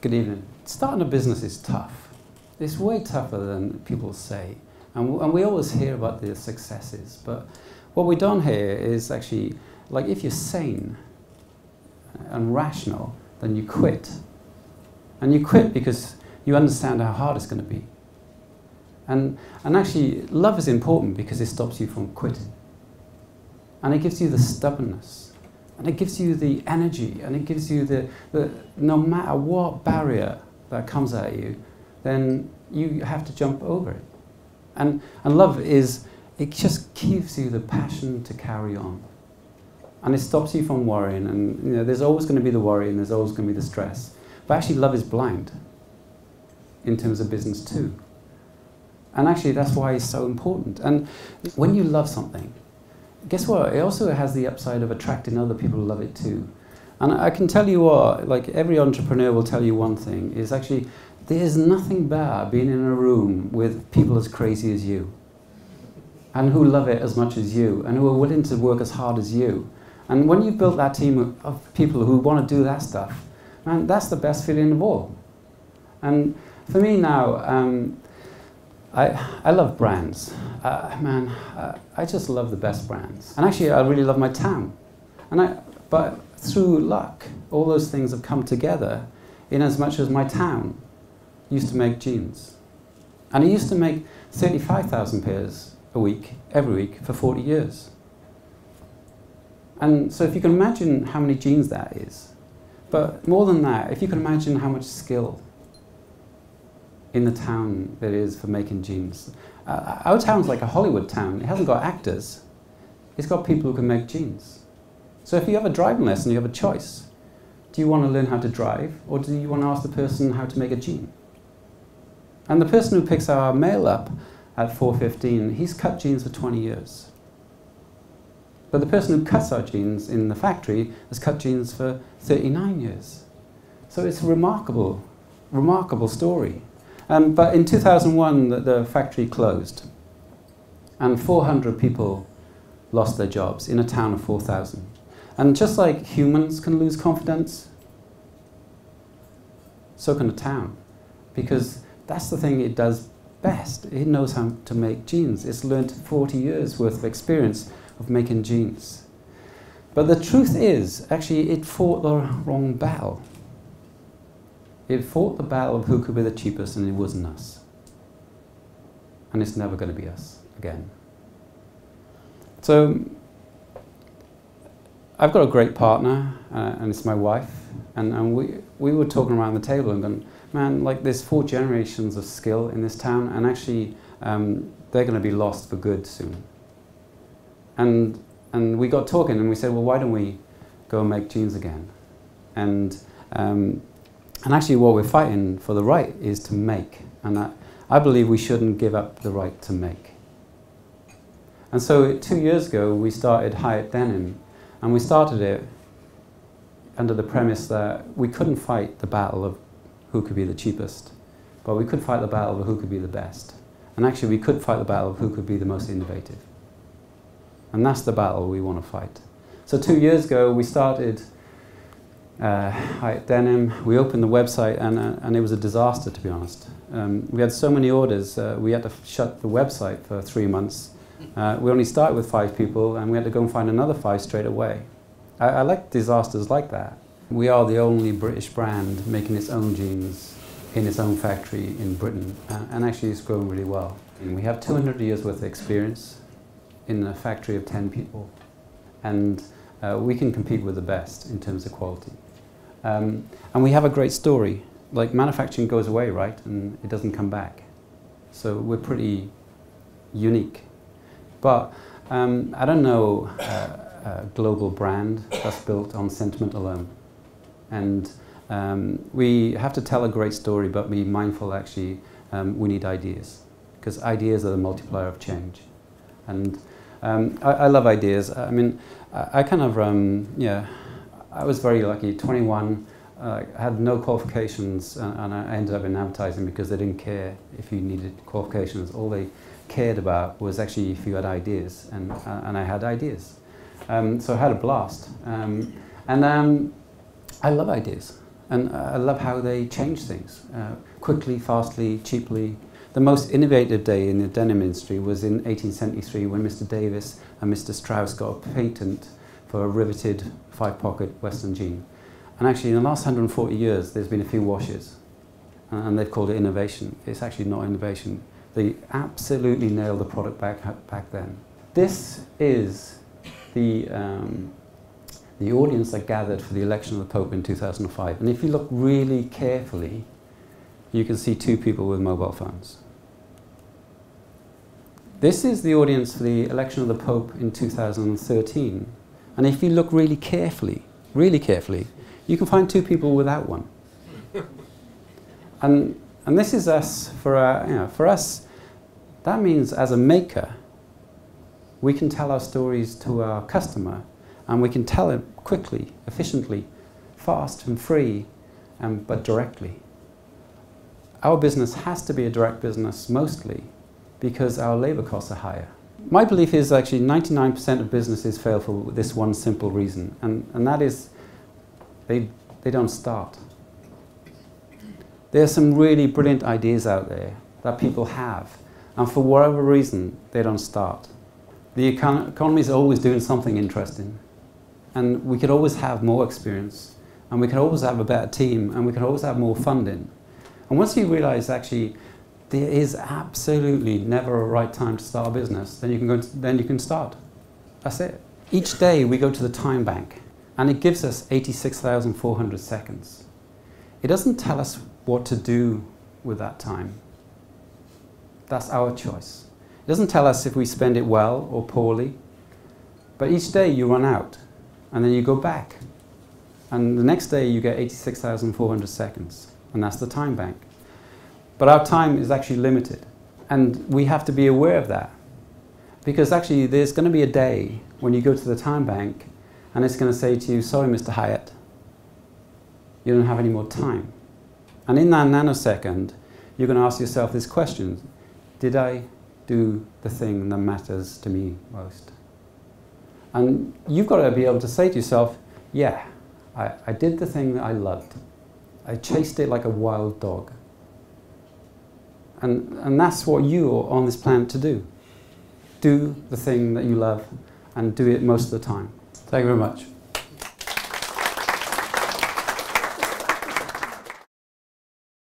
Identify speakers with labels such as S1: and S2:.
S1: Good evening. Starting a business is tough. It's way tougher than people say. And we always hear about the successes, but what we don't hear is actually, like, if you're sane and rational, then you quit. And you quit because you understand how hard it's going to be. And actually, love is important because it stops you from quitting. And it gives you the stubbornness. And it gives you the energy. And it gives you the no matter what barrier that comes at you, then you have to jump over it. And love is, it just gives you the passion to carry on. And it stops you from worrying. And you know, there's always going to be the worry and there's always going to be the stress. But actually, love is blind in terms of business too. And actually, that's why it's so important. And when you love something, guess what? It also has the upside of attracting other people who love it too. And I can tell you what, like every entrepreneur will tell you one thing, is actually there's nothing better being in a room with people as crazy as you and who love it as much as you and who are willing to work as hard as you. And when you've built that team of people who want to do that stuff, man, that's the best feeling of all. And for me now, I love brands. Man, I just love the best brands. And actually, I really love my town. But through luck, all those things have come together in as much as my town used to make jeans. And it used to make 35,000 pairs a week, every week, for 40 years. And so if you can imagine how many jeans that is, but more than that, if you can imagine how much skill in the town there is for making jeans. Our town's like a Hollywood town. It hasn't got actors. It's got people who can make jeans. So if you have a driving lesson, you have a choice. Do you want to learn how to drive, or do you want to ask the person how to make a jean? And the person who picks our mail up at 4:15, he's cut jeans for 20 years. But the person who cuts our jeans in the factory has cut jeans for 39 years. So it's a remarkable, remarkable story. But in 2001, the factory closed, and 400 people lost their jobs in a town of 4,000. And just like humans can lose confidence, so can a town, because that's the thing it does best. It knows how to make jeans. It's learned 40 years worth of experience of making jeans. But the truth is, actually, it fought the wrong battle. It fought the battle of who could be the cheapest, and it wasn't us. And it's never going to be us again. So I've got a great partner, and it's my wife. And we were talking around the table and going, man, like there's 4 generations of skill in this town, and actually they're going to be lost for good soon. And we got talking, and we said, well, why don't we go and make jeans again? And actually what we're fighting for the right is to make. And I believe we shouldn't give up the right to make. And so 2 years ago, we started Hiut Denim. And we started it under the premise that we couldn't fight the battle of who could be the cheapest, but we could fight the battle of who could be the best. And actually, we could fight the battle of who could be the most innovative. And that's the battle we want to fight. So 2 years ago, we started Hiut Denim. We opened the website, and it was a disaster, to be honest. We had so many orders, we had to shut the website for 3 months. We only started with 5 people, and we had to go and find another 5 straight away. I like disasters like that. We are the only British brand making its own jeans in its own factory in Britain, and actually it's growing really well. And we have 200 years worth of experience in a factory of 10 people, and we can compete with the best in terms of quality. And we have a great story. Like, manufacturing goes away, right, and it doesn't come back. So we're pretty unique. But I don't know a global brand that's built on sentiment alone. And we have to tell a great story, but be mindful, actually, we need ideas. Because ideas are the multiplier of change. And I love ideas. I mean, I kind of, yeah, I was very lucky, 21, I had no qualifications, and I ended up in advertising because they didn't care if you needed qualifications. All they cared about was actually if you had ideas, and I had ideas. So I had a blast. I love ideas. And I love how they change things, quickly, fastly, cheaply. The most innovative day in the denim industry was in 1873 when Mr. Davis and Mr. Strauss got a patent for a riveted 5-pocket Western jean. And actually in the last 140 years there's been a few washes and they've called it innovation. It's actually not innovation. They absolutely nailed the product back then. This is the audience that gathered for the election of the Pope in 2005. And if you look really carefully, you can see two people with mobile phones. This is the audience for the election of the Pope in 2013. And if you look really carefully, you can find two people without one. And this is us, for us, that means as a maker, we can tell our stories to our customer, and we can tell it quickly, efficiently, fast and free, but directly. Our business has to be a direct business mostly because our labor costs are higher. My belief is actually 99% of businesses fail for this one simple reason, and that is they don't start. There are some really brilliant ideas out there that people have, and for whatever reason, they don't start. The economy is always doing something interesting, and we could always have more experience, and we could always have a better team, and we could always have more funding. And once you realize actually there is absolutely never a right time to start a business, then you can start. That's it. Each day we go to the time bank, and it gives us 86,400 seconds. It doesn't tell us what to do with that time. That's our choice. It doesn't tell us if we spend it well or poorly, but each day you run out, and then you go back, and the next day you get 86,400 seconds, and that's the time bank. But our time is actually limited, and we have to be aware of that, because actually there's going to be a day when you go to the time bank, and it's going to say to you, sorry Mr. Hieatt, you don't have any more time. And in that nanosecond, you're going to ask yourself this question: did I do the thing that matters to me most? And you've got to be able to say to yourself, yeah, I did the thing that I loved. I chased it like a wild dog. And that's what you're on this planet to do. Do the thing that you love and do it most of the time. Thank you very much.